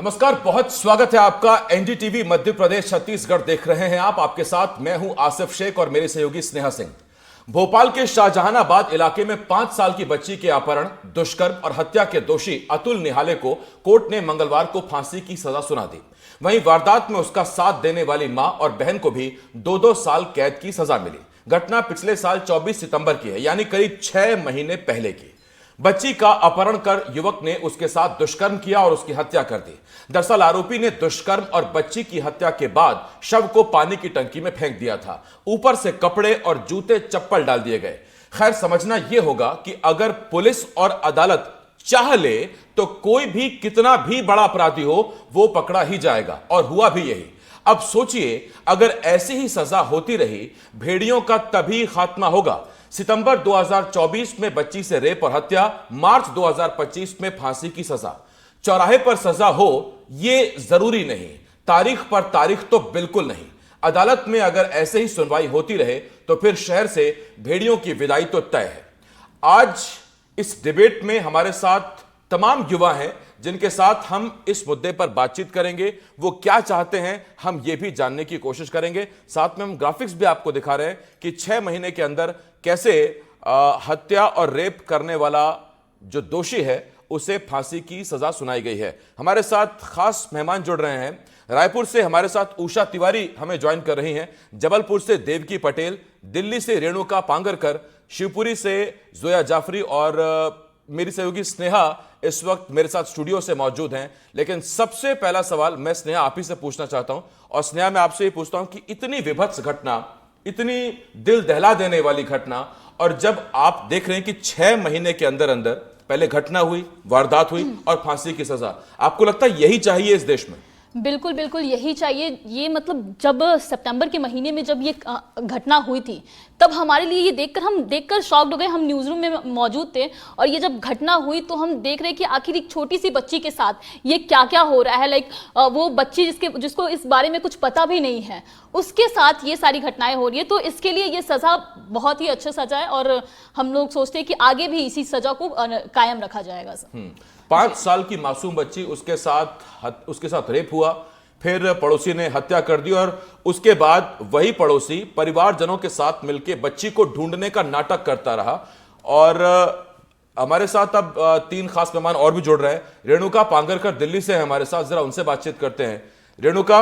नमस्कार, बहुत स्वागत है आपका। एनडीटीवी मध्य प्रदेश छत्तीसगढ़ देख रहे हैं आप। आपके साथ मैं हूं आसिफ शेख और मेरी सहयोगी स्नेहा सिंह। भोपाल के शाहजहानाबाद इलाके में 5 साल की बच्ची के अपहरण, दुष्कर्म और हत्या के दोषी अतुल निहाले को कोर्ट ने मंगलवार को फांसी की सजा सुना दी। वहीं वारदात में उसका साथ देने वाली मां और बहन को भी 2-2 साल कैद की सजा मिली। घटना पिछले साल 24 सितंबर की है, यानी करीब 6 महीने पहले की। बच्ची का अपहरण कर युवक ने उसके साथ दुष्कर्म किया और उसकी हत्या कर दी। दरअसल आरोपी ने दुष्कर्म और बच्ची की हत्या के बाद शव को पानी की टंकी में फेंक दिया था। ऊपर से कपड़े और जूते चप्पल डाल दिए गए। खैर, समझना यह होगा कि अगर पुलिस और अदालत चाह ले तो कोई भी कितना भी बड़ा अपराधी हो वो पकड़ा ही जाएगा, और हुआ भी यही। अब सोचिए, अगर ऐसी ही सजा होती रही, भेड़ियों का तभी खात्मा होगा। सितंबर 2024 में बच्ची से रेप और हत्या, मार्च 2025 में फांसी की सजा। चौराहे पर सजा हो यह जरूरी नहीं, तारीख पर तारीख तो बिल्कुल नहीं। अदालत में अगर ऐसे ही सुनवाई होती रहे तो फिर शहर से भेड़ियों की विदाई तो तय है। आज इस डिबेट में हमारे साथ तमाम युवा हैं जिनके साथ हम इस मुद्दे पर बातचीत करेंगे। वो क्या चाहते हैं हम ये भी जानने की कोशिश करेंगे। साथ में हम ग्राफिक्स भी आपको दिखा रहे हैं कि 6 महीने के अंदर कैसे हत्या और रेप करने वाला जो दोषी है उसे फांसी की सजा सुनाई गई है। हमारे साथ खास मेहमान जुड़ रहे हैं। रायपुर से हमारे साथ उषा तिवारी हमें ज्वाइन कर रही हैं, जबलपुर से देवकी पटेल, दिल्ली से रेणुका पांगरकर, शिवपुरी से जोया जाफरी और मेरी सहयोगी स्नेहा इस वक्त मेरे साथ स्टूडियो से मौजूद हैं। लेकिन सबसे पहला सवाल मैं स्नेहा आप ही से पूछना चाहता हूं, और स्नेहा मैं आपसे ये पूछता हूं कि इतनी विभत्स घटना, इतनी दिल दहला देने वाली घटना, और जब आप देख रहे हैं कि 6 महीने के अंदर अंदर पहले घटना हुई, वारदात हुई और फांसी की सजा, आपको लगता है यही चाहिए इस देश में? बिल्कुल बिल्कुल यही चाहिए। ये मतलब जब सितंबर के महीने में जब ये घटना हुई थी तब हमारे लिए ये हम देखकर शॉक्ड हो गए। हम न्यूज़ रूम में मौजूद थे और ये जब घटना हुई तो हम देख रहे कि आखिर एक छोटी सी बच्ची के साथ ये क्या क्या हो रहा है। वो बच्ची जिसको इस बारे में कुछ पता भी नहीं है, उसके साथ ये सारी घटनाएं हो रही है। तो इसके लिए ये सज़ा बहुत ही अच्छा सज़ा है और हम लोग सोचते हैं कि आगे भी इसी सज़ा को कायम रखा जाएगा। 5 साल की मासूम बच्ची, उसके साथ रेप हुआ, फिर पड़ोसी ने हत्या कर दी और उसके बाद वही पड़ोसी परिवारजनों के साथ मिलकर बच्ची को ढूंढने का नाटक करता रहा। और हमारे साथ अब 3 खास मेहमान और भी जुड़ रहे हैं। रेणुका पांगरकर दिल्ली से हैं हमारे साथ, जरा उनसे बातचीत करते हैं। रेणुका,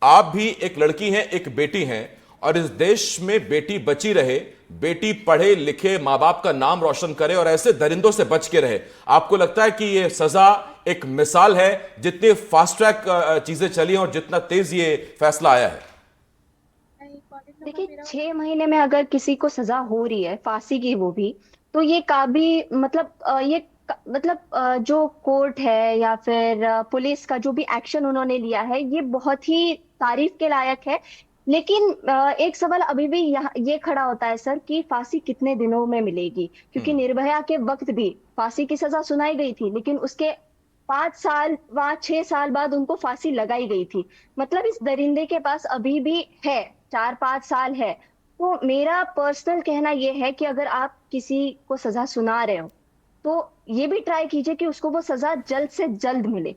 आप भी एक लड़की हैं, एक बेटी हैं, और इस देश में बेटी बची रहे, बेटी पढ़े लिखे, मां बाप का नाम रोशन करे और ऐसे दरिंदों से बच के रहे। आपको लगता है कि यह सजा एक मिसाल है, जितनी फास्ट ट्रैक चीजें चली और जितना तेज ये फैसला आया है? देखिए, 6 महीने में अगर किसी को सजा हो रही है फांसी की, वो भी, तो ये काफी जो कोर्ट है या फिर पुलिस का जो भी एक्शन उन्होंने लिया है, ये बहुत ही तारीफ के लायक है। लेकिन एक सवाल अभी भी यहाँ ये खड़ा होता है सर, कि फांसी कितने दिनों में मिलेगी? क्योंकि निर्भया के वक्त भी फांसी की सजा सुनाई गई थी, लेकिन उसके 5 साल बाद, 6 साल बाद उनको फांसी लगाई गई थी। मतलब इस दरिंदे के पास अभी भी है, 4-5 साल है। तो मेरा पर्सनल कहना यह है कि अगर आप किसी को सजा सुना रहे हो तो ये भी ट्राई कीजिए कि उसको वो सजा जल्द से जल्द मिले,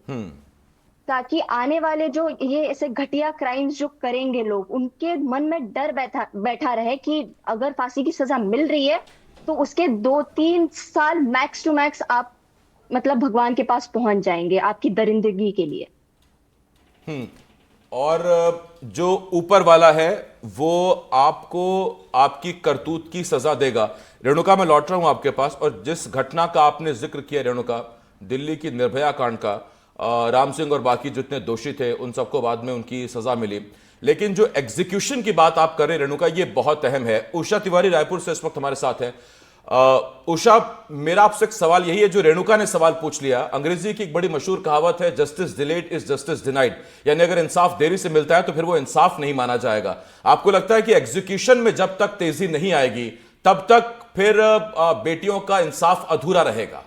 ताकि आने वाले जो ये ऐसे घटिया क्राइम्स जो करेंगे लोग, उनके मन में डर बैठा रहे कि अगर फांसी की सजा मिल रही है तो उसके 2-3 साल मैक्स टू मैक्स आप मतलब भगवान के पास पहुंच जाएंगे आपकी दरिंदगी के लिए। और जो ऊपर वाला है वो आपको आपकी करतूत की सजा देगा। रेणुका, मैं लौट रहा हूं आपके पास, और जिस घटना का आपने जिक्र किया रेणुका, दिल्ली की निर्भया कांड का, राम सिंह और बाकी जितने दोषी थे उन सबको बाद में उनकी सजा मिली, लेकिन जो एग्जीक्यूशन की बात आप कर रहे हैं रेणुका, ये बहुत अहम है। उषा तिवारी रायपुर से इस वक्त हमारे साथ है। उषा, मेरा आपसे एक सवाल यही है जो रेणुका ने सवाल पूछ लिया। अंग्रेजी की एक बड़ी मशहूर कहावत है, justice delayed is justice denied, यानी अगर इंसाफ देरी से मिलता है तो फिर वो इंसाफ नहीं माना जाएगा। आपको लगता है कि एग्जीक्यूशन में जब तक तेजी नहीं आएगी तब तक फिर बेटियों का इंसाफ अधूरा रहेगा?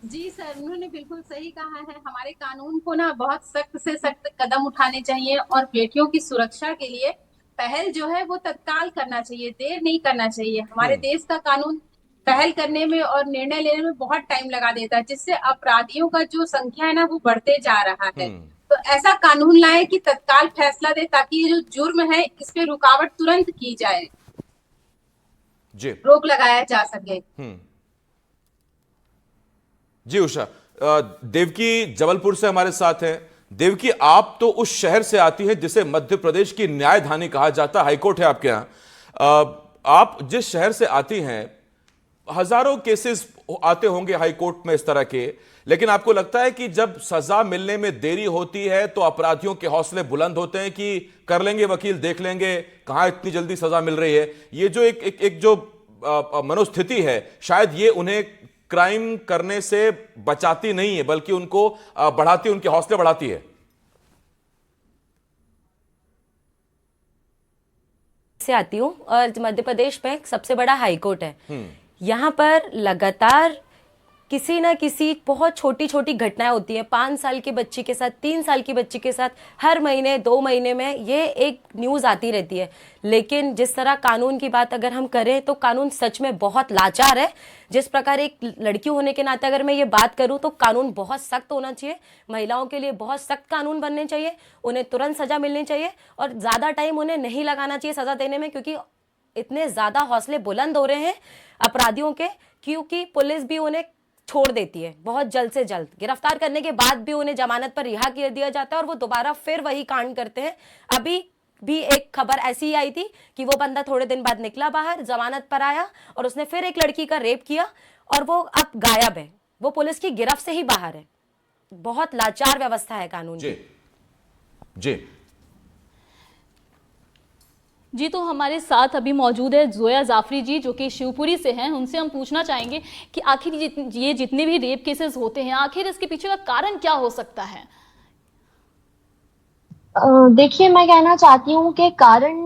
जी सर, उन्होंने बिल्कुल सही कहा है। हमारे कानून को ना बहुत सख्त से सख्त कदम उठाने चाहिए और बेटियों की सुरक्षा के लिए पहल जो है वो तत्काल करना चाहिए, देर नहीं करना चाहिए। हमारे देश का कानून पहल करने में और निर्णय लेने में बहुत टाइम लगा देता है, जिससे अपराधियों का जो संख्या है ना वो बढ़ते जा रहा है। तो ऐसा कानून लाए कि तत्काल फैसला दे, ताकि ये जो जुर्म है इस पे रुकावट तुरंत की जाए, जी रोक लगाया जा सके। जी उषा, देवकी जबलपुर से हमारे साथ हैं। देवकी, आप तो उस शहर से आती हैं जिसे मध्य प्रदेश की न्यायधानी कहा जाता है, हाईकोर्ट है आपके यहाँ। आप जिस शहर से आती हैं, हजारों केसेस आते होंगे हाईकोर्ट में इस तरह के, लेकिन आपको लगता है कि जब सजा मिलने में देरी होती है तो अपराधियों के हौसले बुलंद होते हैं कि कर लेंगे वकील, देख लेंगे, कहां इतनी जल्दी सजा मिल रही है? ये जो एक जो मनोस्थिति है, शायद ये उन्हें क्राइम करने से बचाती नहीं है, बल्कि उनको बढ़ाती, उनके हौसले बढ़ाती है। से आती हूँ और मध्य प्रदेश में सबसे बड़ा हाईकोर्ट है। यहाँ पर लगातार किसी ना किसी बहुत छोटी छोटी घटनाएं होती हैं। 5 साल की बच्ची के साथ, 3 साल की बच्ची के साथ हर महीने 2 महीने में ये एक न्यूज़ आती रहती है। लेकिन जिस तरह कानून की बात अगर हम करें तो कानून सच में बहुत लाचार है। जिस प्रकार एक लड़की होने के नाते अगर मैं ये बात करूं तो कानून बहुत सख्त होना चाहिए, महिलाओं के लिए बहुत सख्त कानून बनने चाहिए, उन्हें तुरंत सजा मिलनी चाहिए और ज़्यादा टाइम उन्हें नहीं लगाना चाहिए सजा देने में, क्योंकि इतने ज़्यादा हौसले बुलंद हो रहे हैं अपराधियों के, क्योंकि पुलिस भी उन्हें छोड़ देती है बहुत जल्द से जल्द। गिरफ्तार करने के बाद भी उन्हें जमानत पर रिहा कर दिया जाता है और वो दोबारा फिर वही कांड करते हैं। अभी भी एक खबर ऐसी ही आई थी कि वो बंदा थोड़े दिन बाद निकला बाहर, जमानत पर आया और उसने फिर एक लड़की का रेप किया और वो अब गायब है, वो पुलिस की गिरफ्त से ही बाहर है। बहुत लाचार व्यवस्था है कानून की। जी जी, तो हमारे साथ अभी मौजूद है जोया जाफरी जी, जो कि शिवपुरी से हैं। उनसे हम पूछना चाहेंगे कि आखिर ये जितने भी रेप केसेस होते हैं, आखिर इसके पीछे का कारण क्या हो सकता है? देखिए, मैं कहना चाहती हूँ कि कारण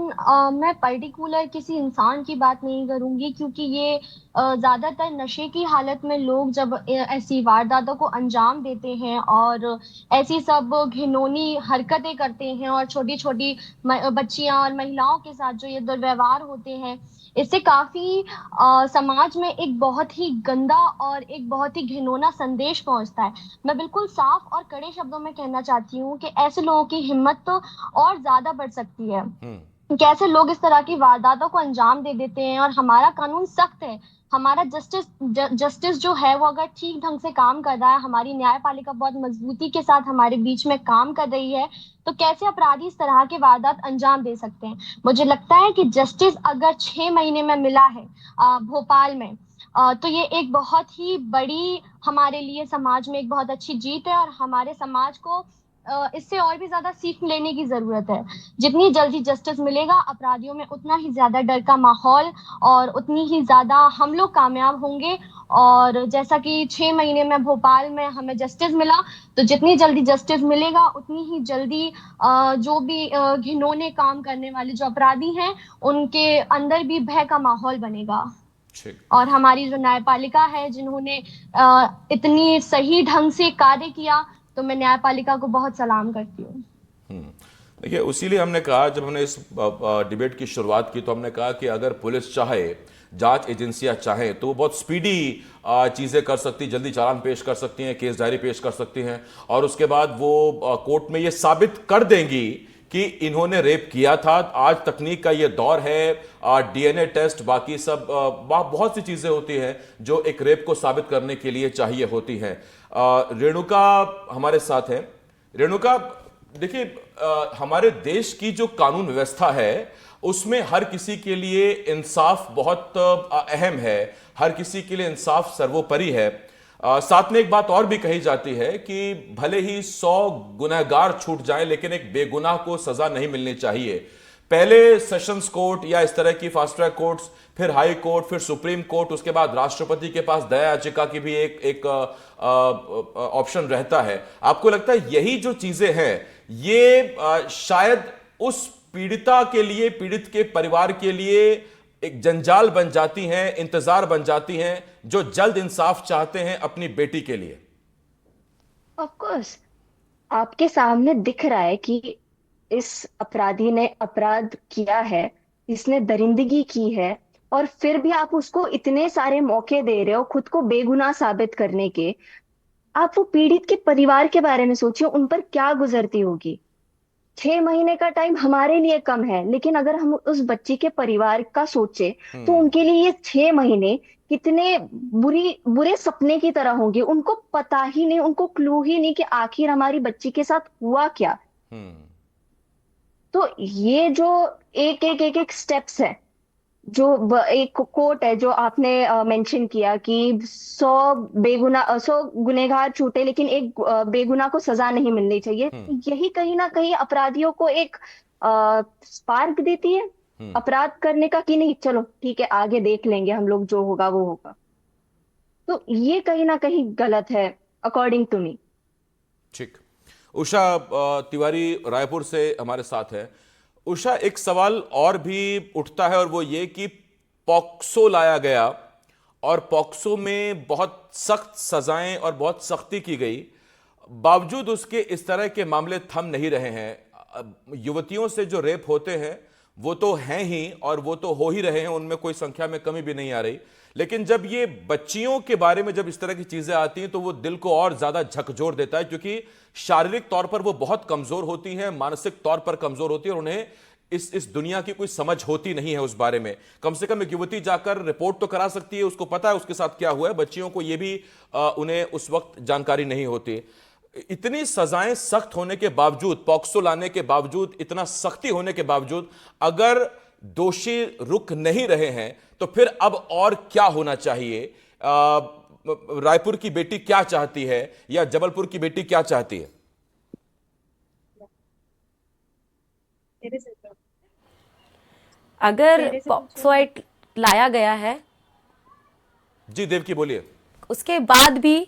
मैं पर्टिकुलर किसी इंसान की बात नहीं करूंगी, क्योंकि ये ज्यादातर नशे की हालत में लोग जब ऐसी वारदातों को अंजाम देते हैं और ऐसी सब घिनौनी हरकतें करते हैं और छोटी छोटी बच्चियां और महिलाओं के साथ जो ये दुर्व्यवहार होते हैं, इससे काफी समाज में एक बहुत ही गंदा और एक बहुत ही घिनौना संदेश पहुंचता है। मैं बिल्कुल साफ और कड़े शब्दों में कहना चाहती हूँ कि ऐसे लोगों की हिम्मत तो और ज्यादा बढ़ सकती है। कैसे लोग इस तरह की वारदातों को अंजाम दे देते हैं। और हमारा कानून सख्त है, हमारा जस्टिस जो है वो अगर ठीक ढंग से काम कर रहा है, हमारी न्यायपालिका बहुत मजबूती के साथ हमारे बीच में काम कर रही है, तो कैसे अपराधी इस तरह के वारदात अंजाम दे सकते हैं? मुझे लगता है कि जस्टिस अगर 6 महीने में मिला है भोपाल में, तो ये एक बहुत ही बड़ी हमारे लिए समाज में एक बहुत अच्छी जीत है और हमारे समाज को इससे और भी ज्यादा सीख लेने की जरूरत है। जितनी जल्दी जस्टिस मिलेगा अपराधियों में उतना ही ज्यादा डर का माहौल और उतनी ही ज्यादा हम लोग कामयाब होंगे। और जैसा कि 6 महीने में भोपाल में हमें जस्टिस मिला, तो जितनी जल्दी जस्टिस मिलेगा उतनी ही जल्दी जो भी घिनौने काम करने वाले जो अपराधी हैं उनके अंदर भी भय का माहौल बनेगा। और हमारी जो न्यायपालिका है, जिन्होंने इतनी सही ढंग से कार्य किया, तो मैं न्यायपालिका को बहुत सलाम करती हूँ। देखिए, उसीलिए हमने कहा, जब हमने इस डिबेट की शुरुआत की तो हमने कहा कि अगर पुलिस चाहे, जांच एजेंसियां चाहें, तो वो बहुत स्पीडी चीज़ें कर सकती, जल्दी चालान पेश कर सकती हैं, केस डायरी पेश कर सकती हैं और उसके बाद वो कोर्ट में ये साबित कर देंगी कि इन्होंने रेप किया था। आज तकनीक का ये दौर है, डीएनए टेस्ट, बाकी सब बहुत सी चीज़ें होती हैं जो एक रेप को साबित करने के लिए चाहिए होती हैं। रेणुका हमारे साथ हैं। रेणुका, देखिए, हमारे देश की जो कानून व्यवस्था है उसमें हर किसी के लिए इंसाफ बहुत अहम है, हर किसी के लिए इंसाफ सर्वोपरि है। साथ में एक बात और भी कही जाती है कि भले ही 100 गुनहगार छूट जाएं, लेकिन एक बेगुनाह को सजा नहीं मिलनी चाहिए। पहले सेशंस कोर्ट या इस तरह की फास्ट ट्रैक कोर्ट्स, फिर हाई कोर्ट, फिर सुप्रीम कोर्ट, उसके बाद राष्ट्रपति के पास दया याचिका की भी एक ऑप्शन रहता है। आपको लगता है यही जो चीजें हैं ये शायद उस पीड़िता के लिए, पीड़ित के परिवार के लिए एक जंजाल बन जाती हैं, इंतजार बन जाती हैं, जो जल्द इंसाफ चाहते हैं अपनी बेटी के लिए? ऑफ कोर्स, आपके सामने दिख रहा है कि इस अपराधी ने अपराध किया है, इसने दरिंदगी की है, और फिर भी आप उसको इतने सारे मौके दे रहे हो खुद को बेगुनाह साबित करने के। आप वो पीड़ित के परिवार के बारे में सोचिए, उन पर क्या गुजरती होगी। 6 महीने का टाइम हमारे लिए कम है, लेकिन अगर हम उस बच्ची के परिवार का सोचे तो उनके लिए ये 6 महीने कितने बुरे सपने की तरह होंगे। उनको पता ही नहीं, उनको क्लू ही नहीं कि आखिर हमारी बच्ची के साथ हुआ क्या। हम्म। तो ये जो एक एक एक एक स्टेप्स है, जो एक कोट है जो आपने मेंशन किया कि 100 गुनहगार छूटे लेकिन एक बेगुनाह को सजा नहीं मिलनी चाहिए, यही कहीं ना कहीं अपराधियों को एक स्पार्क देती है अपराध करने का, कि नहीं चलो ठीक है आगे देख लेंगे हम लोग, जो होगा वो होगा। तो ये कहीं ना कहीं गलत है अकॉर्डिंग टू मी। ठीक। उषा तिवारी रायपुर से हमारे साथ है। उषा, एक सवाल और भी उठता है और वो ये कि पॉक्सो लाया गया और पॉक्सो में बहुत सख्त सजाएं और बहुत सख्ती की गई, बावजूद उसके इस तरह के मामले थम नहीं रहे हैं। युवतियों से जो रेप होते हैं वो तो हैं ही और वो तो हो ही रहे हैं, उनमें कोई संख्या में कमी भी नहीं आ रही। लेकिन जब ये बच्चियों के बारे में जब इस तरह की चीजें आती हैं तो वो दिल को और ज्यादा झकझोर देता है, क्योंकि शारीरिक तौर पर वो बहुत कमजोर होती हैं, मानसिक तौर पर कमजोर होती है और उन्हें इस दुनिया की कोई समझ होती नहीं है उस बारे में। कम से कम एक युवती जाकर रिपोर्ट तो करा सकती है, उसको पता है उसके साथ क्या हुआ है। बच्चियों को ये भी उन्हें उस वक्त जानकारी नहीं होती। इतनी सजाएं सख्त होने के बावजूद, पॉक्सो लाने के बावजूद, इतना सख्ती होने के बावजूद, अगर दोषी रुक नहीं रहे हैं तो फिर अब और क्या होना चाहिए? रायपुर की बेटी क्या चाहती है या जबलपुर की बेटी क्या चाहती है? अगर पॉक्सो एक्ट लाया गया है, जी देवकी बोलिए। उसके बाद भी,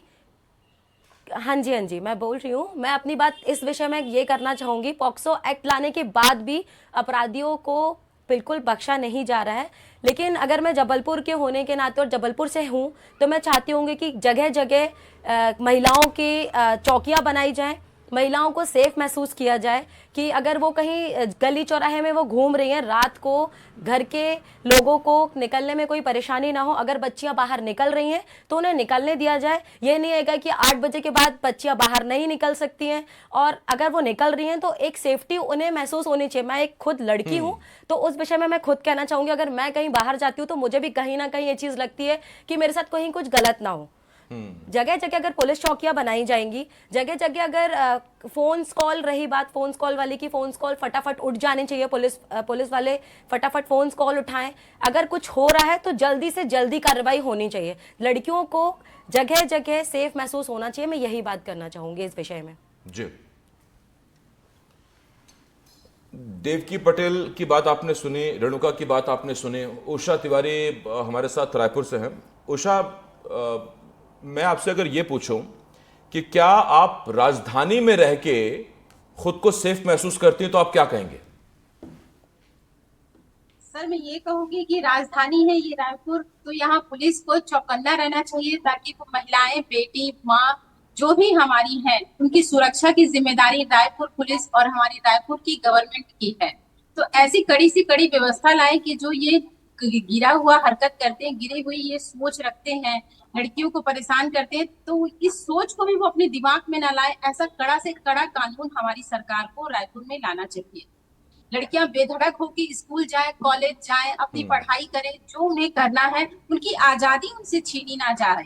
हाँ जी मैं बोल रही हूँ, मैं अपनी बात इस विषय में ये करना चाहूंगी, पॉक्सो एक्ट लाने के बाद भी अपराधियों को बिल्कुल बख्शा नहीं जा रहा है। लेकिन अगर मैं जबलपुर के होने के नाते और जबलपुर से हूँ तो मैं चाहती हूँ कि जगह जगह महिलाओं की चौकियाँ बनाई जाएं, महिलाओं को सेफ महसूस किया जाए कि अगर वो कहीं गली चौराहे में वो घूम रही हैं रात को, घर के लोगों को निकलने में कोई परेशानी ना हो। अगर बच्चियां बाहर निकल रही हैं तो उन्हें निकलने दिया जाए। ये नहीं है कि 8 बजे के बाद बच्चियां बाहर नहीं निकल सकती हैं, और अगर वो निकल रही हैं तो एक सेफ्टी उन्हें महसूस होनी चाहिए। मैं एक खुद लड़की हूँ तो उस विषय में मैं खुद कहना चाहूंगी, अगर मैं कहीं बाहर जाती हूँ तो मुझे भी कहीं ना कहीं ये चीज लगती है कि मेरे साथ कहीं कुछ गलत ना हो। जगह जगह अगर पुलिस चौकियां बनाई जाएंगी, जगह जगह अगर फोन कॉल, रही बात फोन कॉल वाली की, फोन कॉल फटाफट उठ जाने चाहिए, पुलिस वाले फटाफट फोन कॉल उठाएं। अगर कुछ हो रहा है तो जल्दी से जल्दी कार्रवाई होनी चाहिए। लड़कियों को जगह जगह सेफ महसूस होना चाहिए। मैं यही बात करना चाहूंगी इस विषय में। जी, देवकी पटेल की बात आपने सुनी, रेणुका की बात आपने सुनी। उषा तिवारी हमारे साथ रायपुर से हैं। उषा, मैं आपसे अगर ये पूछूं कि क्या आप राजधानी में रह के खुद को सेफ महसूस करती हैं तो आप क्या कहेंगे? सर मैं ये कहूंगी कि राजधानी है ये रायपुर, तो यहाँ पुलिस को चौकन्ना रहना चाहिए ताकि वो महिलाएं, बेटी, माँ जो भी हमारी हैं, उनकी सुरक्षा की जिम्मेदारी रायपुर पुलिस और हमारी रायपुर की गवर्नमेंट की है। तो ऐसी कड़ी सी कड़ी व्यवस्था लाए कि जो ये गिरा हुआ हरकत करते हैं, गिरी हुई ये सोच रखते हैं, लड़कियों को परेशान करते हैं, तो इस सोच को भी वो अपने दिमाग में ना लाए। ऐसा कड़ा से कड़ा कानून हमारी सरकार को रायपुर में लाना चाहिए। लड़कियां बेधड़क होकर स्कूल जाए, कॉलेज जाए, अपनी पढ़ाई करें, जो उन्हें करना है, उनकी आजादी उनसे छीनी ना जाए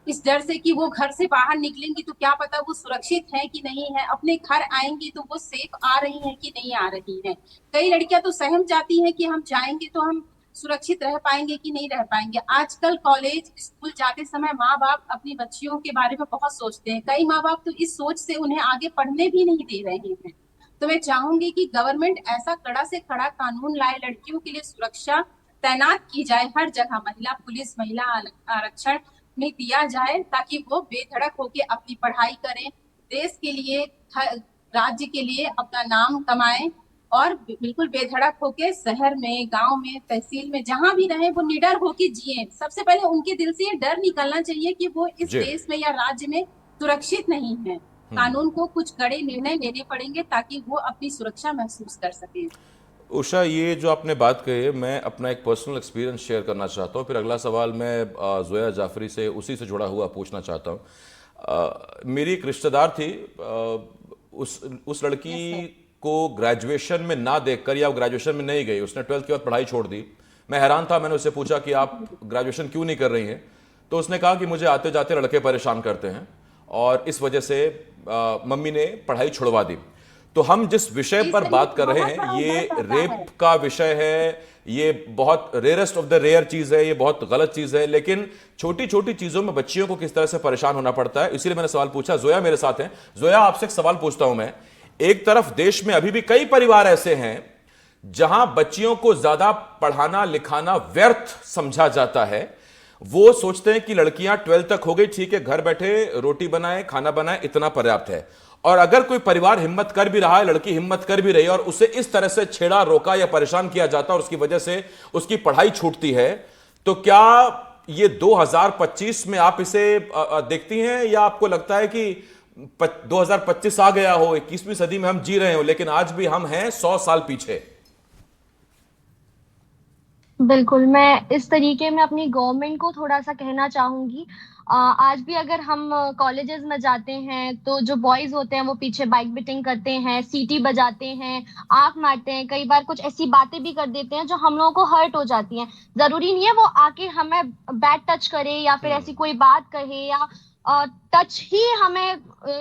इस डर से कि वो घर से बाहर निकलेंगी तो क्या पता वो सुरक्षित है कि नहीं है, अपने घर आएंगी तो वो सेफ आ रही हैं कि नहीं आ रही हैं। कई लड़कियां तो सहम जाती हैं कि हम जाएंगे तो हम सुरक्षित रह पाएंगे कि नहीं रह पाएंगे। आजकल कॉलेज, स्कूल जाते समय माँ बाप अपनी बच्चियों के बारे में बहुत सोचते हैं। कई माँ बाप तो इस सोच से उन्हें आगे पढ़ने भी नहीं दे रहे हैं। तो मैं चाहूंगी कि गवर्नमेंट ऐसा कड़ा से कड़ा कानून लाए, लड़कियों के लिए सुरक्षा तैनात की जाए हर जगह, महिला पुलिस, महिला आरक्षण में दिया जाए ताकि वो बेधड़क होकर अपनी पढ़ाई करें, देश के लिए, राज्य के लिए अपना नाम कमाएं और बिल्कुल बेधड़क होके शहर में, गांव में, तहसील में, जहां भी रहे वो निडर होके जिए। सबसे पहले उनके दिल से ये डर निकलना चाहिए कि वो इस देश में या राज्य में सुरक्षित नहीं है। कानून को कुछ कड़े निर्णय लेने पड़ेंगे ताकि वो अपनी सुरक्षा महसूस कर सके। उषा, ये जो आपने बात कही है, मैं अपना एक पर्सनल एक्सपीरियंस शेयर करना चाहता हूँ। फिर अगला सवाल मैं जोया जाफरी से उसी से जुड़ा हुआ पूछना चाहता हूँ। मेरी एक रिश्तेदार थी, उस लड़की को ग्रेजुएशन में ना देखकर, या वो ग्रेजुएशन में नहीं गई, उसने 12th के बाद पढ़ाई छोड़ दी। मैं हैरान था, मैंने उससे पूछा कि आप ग्रेजुएशन क्यों नहीं कर रही हैं, तो उसने कहा कि मुझे आते जाते लड़के परेशान करते हैं और इस वजह से मम्मी ने पढ़ाई छुड़वा दी। तो हम जिस विषय पर बात कर रहे हैं, ये रेप का विषय है, ये बहुत रेयरेस्ट ऑफ द रेयर चीज है, ये बहुत गलत चीज है, लेकिन छोटी छोटी चीजों में बच्चियों को किस तरह से परेशान होना पड़ता है, इसीलिए मैंने सवाल पूछा। जोया मेरे साथ है। जोया, आपसे एक सवाल पूछता हूं मैं। एक तरफ देश में अभी भी कई परिवार ऐसे हैं जहां बच्चियों को ज्यादा पढ़ाना लिखाना व्यर्थ समझा जाता है। वो सोचते हैं कि लड़कियां 12th तक हो गई, ठीक है, घर बैठे रोटी बनाए, खाना बनाए, इतना पर्याप्त है। और अगर कोई परिवार हिम्मत कर भी रहा है, लड़की हिम्मत कर भी रही है, और उसे इस तरह से छेड़ा, रोका या परेशान किया जाता है और उसकी वजह से उसकी पढ़ाई छूटती है, तो क्या ये 2025 में आप इसे देखती हैं, या आपको लगता है कि 2025 आ गया हो, 21वीं सदी में हम जी रहे हो, लेकिन आज भी हम हैं 100 साल पीछे? बिल्कुल, मैं इस तरीके में अपनी गवर्नमेंट को थोड़ा सा कहना चाहूंगी। आज भी अगर हम कॉलेजेस में जाते हैं तो जो बॉयज होते हैं वो पीछे बाइक बिटिंग करते हैं, सीटी बजाते हैं, आंख मारते हैं, कई बार कुछ ऐसी बातें भी कर देते हैं जो हम लोगों को हर्ट हो जाती हैं। जरूरी नहीं है वो आके हमें बैड टच करे या फिर ऐसी कोई बात कहे, या टच ही हमें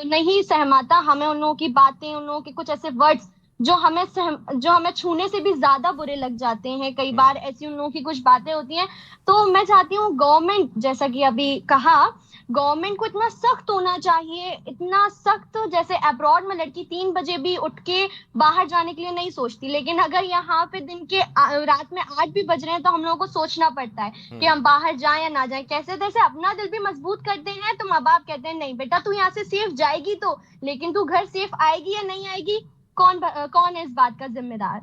नहीं सहमाता, हमें उन लोगों की बातें, उन लोगों के कुछ ऐसे वर्ड्स जो हमें छूने से भी ज्यादा बुरे लग जाते हैं। कई बार ऐसी उन लोगों की कुछ बातें होती हैं। तो मैं चाहती हूँ गवर्नमेंट, जैसा कि अभी कहा, गवर्नमेंट को इतना सख्त होना चाहिए, इतना सख्त, जैसे अब्रॉड में लड़की 3 बजे भी उठ के बाहर जाने के लिए नहीं सोचती, लेकिन अगर यहाँ पे दिन के रात में 8 भी बज रहे हैं तो हम लोगों को सोचना पड़ता है कि हम बाहर जाएं या ना जाएं। कैसे तैसे अपना दिल भी मजबूत करते हैं तो माँ बाप कहते हैं नहीं बेटा तू यहाँ से सेफ जाएगी तो, लेकिन तू घर सेफ आएगी या नहीं आएगी, कौन है इस बात का जिम्मेदार?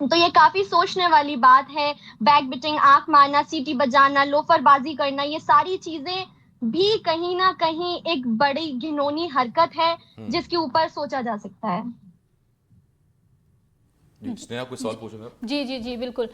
तो ये काफी सोचने वाली बात है। बैक बिटिंग, आंख मारना, सीटी बजाना, लोफरबाजी करना, ये सारी चीजें भी कहीं ना कहीं एक बड़ी घिनौनी हरकत है जिसके ऊपर सोचा जा सकता है। स्नेहा, कोई सवाल पूछूंगा? जी जी जी बिल्कुल।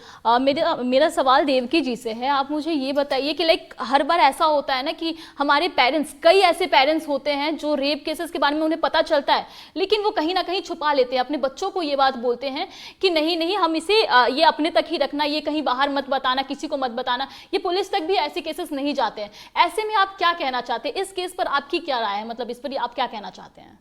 मेरा सवाल देवकी जी से है। आप मुझे ये बताइए कि लाइक हर बार ऐसा होता है ना कि हमारे पेरेंट्स, कई ऐसे पेरेंट्स होते हैं जो रेप केसेस के बारे में उन्हें पता चलता है लेकिन वो कहीं ना कहीं छुपा लेते हैं, अपने बच्चों को ये बात बोलते हैं कि नहीं नहीं हम इसे ये अपने तक ही रखना, ये कहीं बाहर मत बताना, किसी को मत बताना, ये पुलिस तक भी ऐसे केसेस नहीं जाते हैं। ऐसे में आप क्या कहना चाहते हैं? इस केस पर आपकी क्या राय है, मतलब इस पर आप क्या कहना चाहते हैं?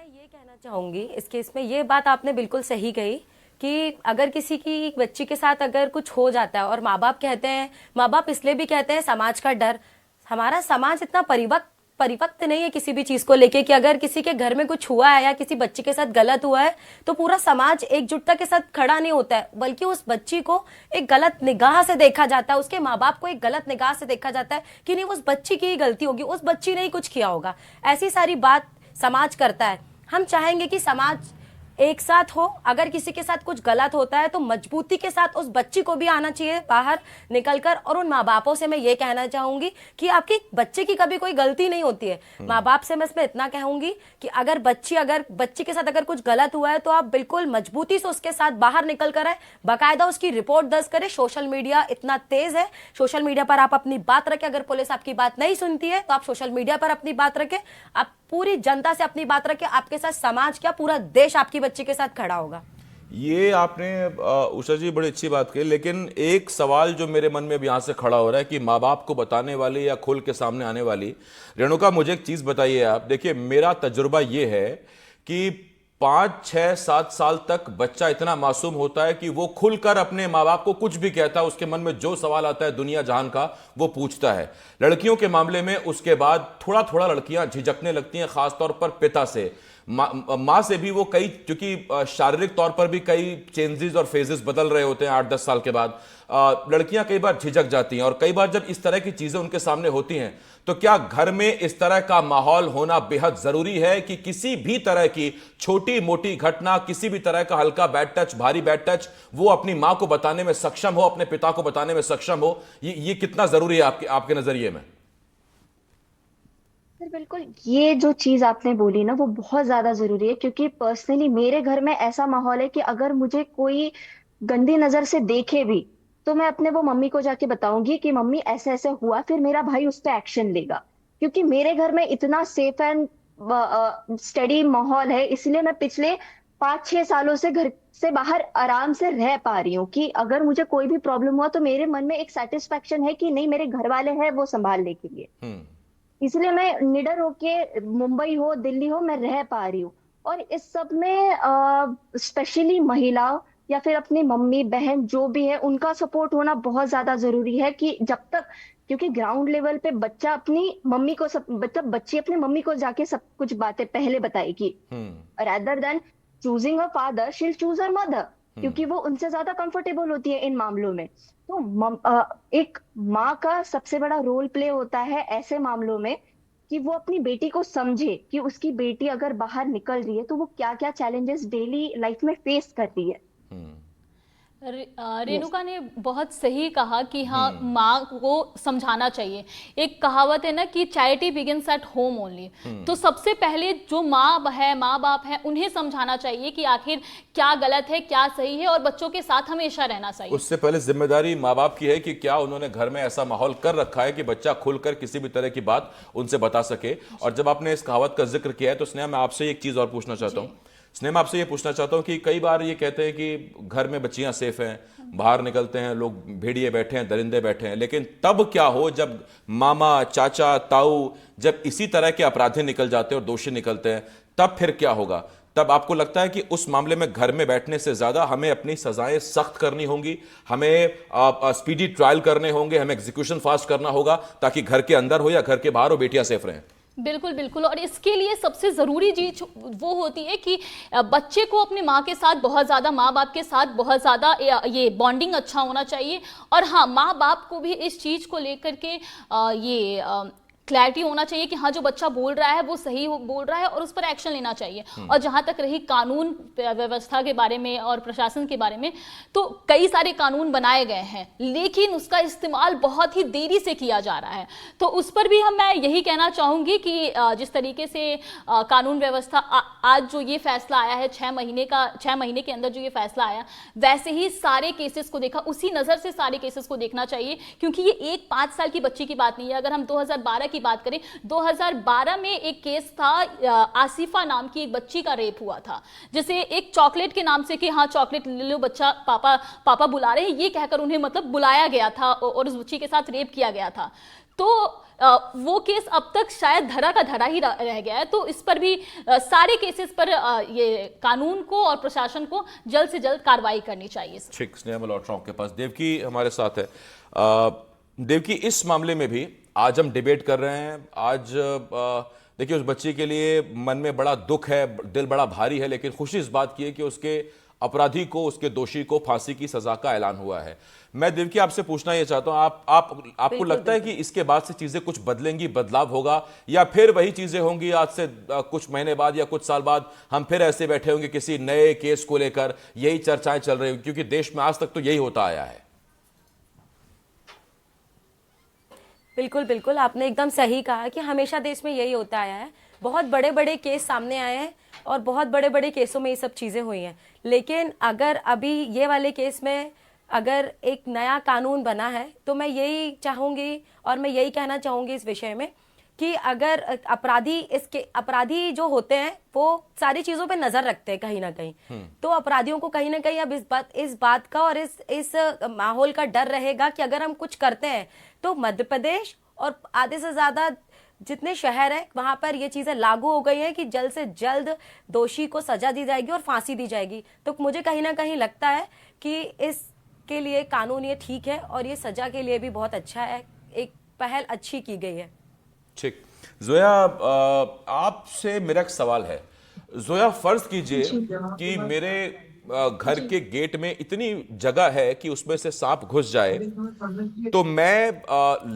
ये कहना चाहूंगी इस केस में, ये बात आपने बिल्कुल सही कही कि अगर किसी की बच्ची के साथ अगर कुछ हो जाता है और माँ बाप कहते हैं, माँ बाप इसलिए भी कहते हैं समाज का डर, हमारा समाज इतना परिपक्व नहीं है किसी भी चीज को लेके कि अगर किसी के घर में कुछ हुआ है या किसी बच्चे के साथ गलत हुआ है तो पूरा समाज एकजुटता के साथ खड़ा नहीं होता है, बल्कि उस बच्ची को एक गलत निगाह से देखा जाता है, उसके माँ बाप को एक गलत निगाह से देखा जाता है कि नहीं उस बच्ची की ही गलती होगी, उस बच्ची ने ही कुछ किया होगा। ऐसी सारी बात समाज करता है। हम चाहेंगे कि समाज एक साथ हो, अगर किसी के साथ कुछ गलत होता है तो मजबूती के साथ उस बच्ची को भी आना चाहिए बाहर निकलकर, और उन माँ बापों से मैं ये कहना चाहूंगी कि आपकी बच्चे की कभी कोई गलती नहीं होती है। माँ बाप से मैं इसमें इतना कहूंगी कि अगर बच्ची के साथ अगर कुछ गलत हुआ है तो आप बिल्कुल मजबूती से उसके साथ बाहर निकल कर आए, बाकायदा उसकी रिपोर्ट दर्ज करें। सोशल मीडिया इतना तेज है, सोशल मीडिया पर आप अपनी बात रखें, अगर पुलिस आपकी बात नहीं सुनती है तो आप सोशल मीडिया पर अपनी बात रखें, आप पूरी जनता से अपनी बात रखें, आपके साथ समाज क्या पूरा देश आपकी बच्ची के साथ खड़ा होगा। ये आपने उषा जी बड़ी अच्छी बात कही, लेकिन एक सवाल जो मेरे मन में अब यहां से खड़ा हो रहा है कि माँ बाप को बताने वाली या खुल के सामने आने वाली, रेणुका मुझे एक चीज बताइए आप। देखिए, मेरा तजुर्बा ये है कि 5, 6, 7 साल तक बच्चा इतना मासूम होता है कि वो खुलकर अपने माँ बाप को कुछ भी कहता है, उसके मन में जो सवाल आता है दुनिया जहान का वो पूछता है। लड़कियों के मामले में उसके बाद थोड़ा थोड़ा लड़कियां झिझकने लगती हैं, खासतौर पर पिता से, माँ से भी। वो कई, क्योंकि शारीरिक तौर पर भी कई चेंजेस और फेजेस बदल रहे होते हैं 8-10 साल के बाद, लड़कियां कई बार झिझक जाती हैं। और कई बार जब इस तरह की चीजें उनके सामने होती हैं तो क्या घर में इस तरह का माहौल होना बेहद जरूरी है कि किसी भी तरह की छोटी मोटी घटना, किसी भी तरह का हल्का बैड टच, भारी बैड टच, वो अपनी मां को बताने में सक्षम हो, अपने पिता को बताने में सक्षम हो? ये कितना जरूरी है आपके नजरिए में? सर बिल्कुल, ये जो चीज आपने बोली ना वो बहुत ज्यादा जरूरी है, क्योंकि पर्सनली मेरे घर में ऐसा माहौल है कि अगर मुझे कोई गंदी नजर से देखे भी तो मैं अपने वो मम्मी को जाके बताऊंगी कि मम्मी ऐसे ऐसे हुआ, फिर मेरा भाई उस पर एक्शन लेगा। क्योंकि मेरे घर में इतना सेफ एंड स्टडी माहौल है, इसलिए मैं पिछले 5-6 सालों से घर से बाहर आराम से रह पा रही हूँ कि अगर मुझे कोई भी प्रॉब्लम हुआ तो मेरे मन में एक सेटिस्फेक्शन है कि नहीं, मेरे घर वाले हैं वो संभालने के लिए। इसलिए मैं निडर होके, मुंबई हो दिल्ली हो, मैं रह पा रही हूँ। और इस सब में स्पेशली महिलाओं या फिर अपनी मम्मी बहन जो भी है उनका सपोर्ट होना बहुत ज्यादा जरूरी है, कि जब तक, क्योंकि ग्राउंड लेवल पे बच्चा अपनी मम्मी को सब मतलब बच्ची अपनी मम्मी को जाके सब कुछ बातें पहले बताएगी, rather then choosing a father she'll choose a mother, क्योंकि वो उनसे ज्यादा कंफर्टेबल होती है इन मामलों में। तो एक माँ का सबसे बड़ा रोल प्ले होता है ऐसे मामलों में कि वो अपनी बेटी को समझे कि उसकी बेटी अगर बाहर निकल रही है तो वो क्या क्या चैलेंजेस डेली लाइफ में फेस कर रही है। रेणुका ने बहुत सही कहा कि हाँ, माँ को समझाना चाहिए। एक कहावत है ना कि charity begins at home only. तो सबसे पहले जो माँ है, माँ बाप है, उन्हें समझाना चाहिए कि आखिर क्या गलत है क्या सही है, और बच्चों के साथ हमेशा रहना चाहिए। उससे पहले जिम्मेदारी माँ बाप की है कि क्या उन्होंने घर में ऐसा माहौल कर रखा है कि बच्चा खुलकर किसी भी तरह की बात उनसे बता सके। और जब आपने इस कहावत का जिक्र किया है तो स्नेहा, मैं आपसे एक चीज और पूछना चाहता हूँ। स्नेहा, मैं आपसे ये पूछना चाहता हूँ कि कई बार ये कहते हैं कि घर में बच्चियां सेफ हैं, बाहर निकलते हैं लोग भेड़िए बैठे हैं, दरिंदे बैठे हैं, लेकिन तब क्या हो जब मामा चाचा ताऊ जब इसी तरह के अपराधी निकल जाते हैं और दोषी निकलते हैं, तब फिर क्या होगा? तब आपको लगता है कि उस मामले में घर में बैठने से ज्यादा हमें अपनी सजाएं सख्त करनी होंगी, हमें स्पीडी ट्रायल करने होंगे, हमें एग्जीक्यूशन फास्ट करना होगा, ताकि घर के अंदर हो या घर के बाहर हो बेटियां सेफ रहें? बिल्कुल बिल्कुल। और इसके लिए सबसे ज़रूरी चीज वो होती है कि बच्चे को अपने माँ के साथ बहुत ज़्यादा, माँ बाप के साथ बहुत ज़्यादा ये बॉन्डिंग अच्छा होना चाहिए। और हाँ, माँ बाप को भी इस चीज़ को लेकर के ये क्लैरिटी होना चाहिए कि हाँ, जो बच्चा बोल रहा है वो सही बोल रहा है और उस पर एक्शन लेना चाहिए। और जहां तक रही कानून व्यवस्था के बारे में और प्रशासन के बारे में, तो कई सारे कानून बनाए गए हैं, लेकिन उसका इस्तेमाल बहुत ही देरी से किया जा रहा है। तो उस पर भी मैं यही कहना चाहूंगी कि जिस तरीके से कानून व्यवस्था आज जो ये फैसला आया है 6 महीने के अंदर जो ये फैसला आया, वैसे ही सारे केसेस को देखा, उसी नजर से सारे केसेस को देखना चाहिए। क्योंकि ये एक 5 साल की बच्ची की बात नहीं है। अगर हम 2012 की बात करें, 2012 में एक केस था, आसिफा नाम की एक बच्ची का रेप हुआ था, जिसे एक चॉकलेट के नाम से कि हाँ चॉकलेट ले लो बच्चा, पापा पापा बुला रहे हैं, ये कहकर उन्हें मतलब बुलाया गया था और उस बच्ची के साथ रेप किया गया था। तो वो केस अब तक शायद धरा का धरा ही रह गया है। तो इस पर भी सारे केसेस पर ये कानून को और प्रशासन को जल्द से जल्द कार्रवाई करनी चाहिए। ठीक, स्नेहा, मैं लौट रहा हूं आपके पास। देवकी हमारे साथ है। देवकी, इस मामले में भी आज हम डिबेट कर रहे हैं। आज देखिए, उस बच्ची के लिए मन में बड़ा दुख है, दिल बड़ा भारी है, लेकिन खुशी इस बात की है कि उसके अपराधी को, उसके दोषी को फांसी की सजा का ऐलान हुआ है। मैं देवकी आपसे पूछना ये चाहता हूं, आपको लगता है कि इसके बाद से चीजें कुछ बदलेंगी, बदलाव होगा, या फिर वही चीजें होंगी आज से कुछ महीने बाद या कुछ साल बाद हम फिर ऐसे बैठे होंगे किसी नए केस को लेकर, यही चर्चाएं चल रही होंगी? क्योंकि देश में आज तक तो यही होता आया है। बिल्कुल बिल्कुल, आपने एकदम सही कहा कि हमेशा देश में यही होता आया है। बहुत बड़े बड़े केस सामने आए हैं और बहुत बड़े बड़े केसों में ये सब चीज़ें हुई हैं। लेकिन अगर अभी ये वाले केस में अगर एक नया कानून बना है तो मैं यही चाहूँगी और मैं यही कहना चाहूँगी इस विषय में कि अगर अपराधी जो होते हैं वो सारी चीज़ों पे नज़र रखते हैं कहीं ना कहीं, तो अपराधियों को कहीं ना कहीं अब इस बात का और इस माहौल का डर रहेगा कि अगर हम कुछ करते हैं तो मध्य प्रदेश और आधे से ज़्यादा जितने शहर हैं वहां पर ये चीज़ें लागू हो गई हैं कि जल्द से जल्द दोषी को सजा दी जाएगी और फांसी दी जाएगी। तो मुझे कहीं ना कहीं लगता है कि इसके लिए कानून ये ठीक है और ये सजा के लिए भी बहुत अच्छा है, एक पहल अच्छी की गई है। ठीक, जोया, आपसे मेरा एक सवाल है। जोया, फर्ज कीजिए कि मेरे घर के गेट में इतनी जगह है कि उसमें से सांप घुस जाए, तो मैं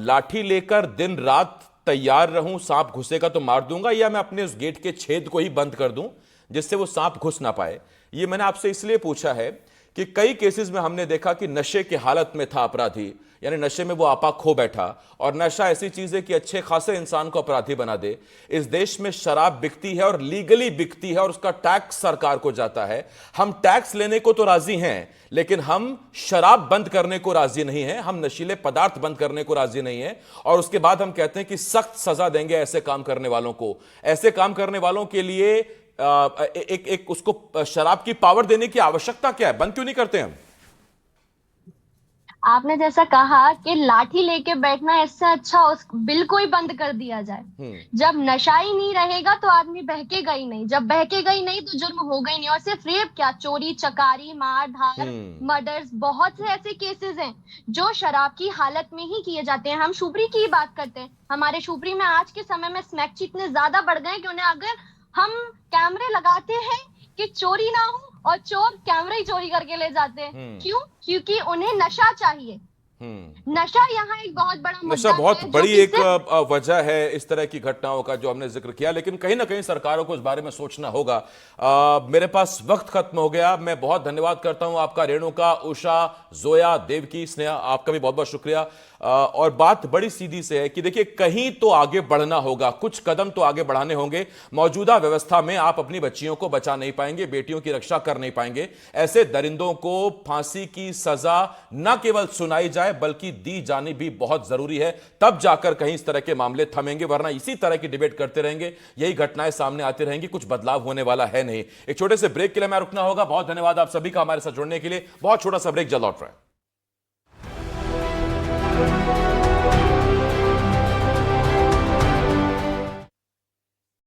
लाठी लेकर दिन रात तैयार रहूं, सांप घुसेगा तो मार दूंगा, या मैं अपने उस गेट के छेद को ही बंद कर दूं जिससे वो सांप घुस ना पाए? ये मैंने आपसे इसलिए पूछा है कि कई केसेस में हमने देखा कि नशे की हालत में था अपराधी, यानी नशे में वो आपा खो बैठा, और नशा ऐसी चीज है कि अच्छे खासे इंसान को अपराधी बना दे। इस देश में शराब बिकती है और लीगली बिकती है और उसका टैक्स सरकार को जाता है। हम टैक्स लेने को तो राजी हैं, लेकिन हम शराब बंद करने को राजी नहीं हैं, हम नशीले पदार्थ बंद करने को राजी नहीं हैं। और उसके बाद हम कहते हैं कि सख्त सजा देंगे ऐसे काम करने वालों को। ऐसे काम करने वालों के लिए एक उसको शराब की पावर देने की आवश्यकता क्या है? बंद क्यों नहीं करते हम? आपने जैसा कहा कि लाठी लेके बैठना, इससे अच्छा उस बिल को ही बंद कर दिया जाए। जब नशा ही नहीं रहेगा तो आदमी बहकेगा ही नहीं, जब बहकेगा ही नहीं तो जुर्म होगा ही नहीं। और सिर्फ रेप क्या, चोरी चकारी मार धार मर्डर्स, बहुत से ऐसे केसेस हैं जो शराब की हालत में ही किए जाते हैं। हम शुबरी की ही बात करते हैं, हमारे शुबरी में आज के समय में स्मैकची इतने ज्यादा बढ़ गए कि उन्हें अगर हम कैमरे लगाते हैं कि चोरी ना हो, और चोर कैमरे ही चोरी करके ले जाते हैं। क्यों? क्योंकि उन्हें नशा चाहिए। नशा यहाँ एक बहुत बड़ा मुद्दा नशा बहुत है, बड़ी एक वजह है इस तरह की घटनाओं का जो हमने जिक्र किया, लेकिन कहीं ना कहीं सरकारों को इस बारे में सोचना होगा। मेरे पास वक्त खत्म हो गया। मैं बहुत धन्यवाद करता हूं आपका, रेणुका, उषा, जोया, देवकी, स्नेहा, आपका भी बहुत बहुत शुक्रिया। और बात बड़ी सीधी से है कि देखिए, कहीं तो आगे बढ़ना होगा, कुछ कदम तो आगे बढ़ाने होंगे। मौजूदा व्यवस्था में आप अपनी बच्चियों को बचा नहीं पाएंगे, बेटियों की रक्षा कर नहीं पाएंगे। ऐसे दरिंदों को फांसी की सजा न केवल सुनाई जाए बल्कि दी जानी भी बहुत जरूरी है, तब जाकर कहीं इस तरह के मामले थमेंगे। वरना इसी तरह की डिबेट करते रहेंगे, यही घटनाएं सामने आती रहेंगी, कुछ बदलाव होने वाला है नहीं। एक छोटे से ब्रेक के लिए मैं रुकना होगा। बहुत धन्यवाद आप सभी का हमारे साथ जुड़ने के लिए। बहुत छोटा सा ब्रेक, जल्द लौट रहा है।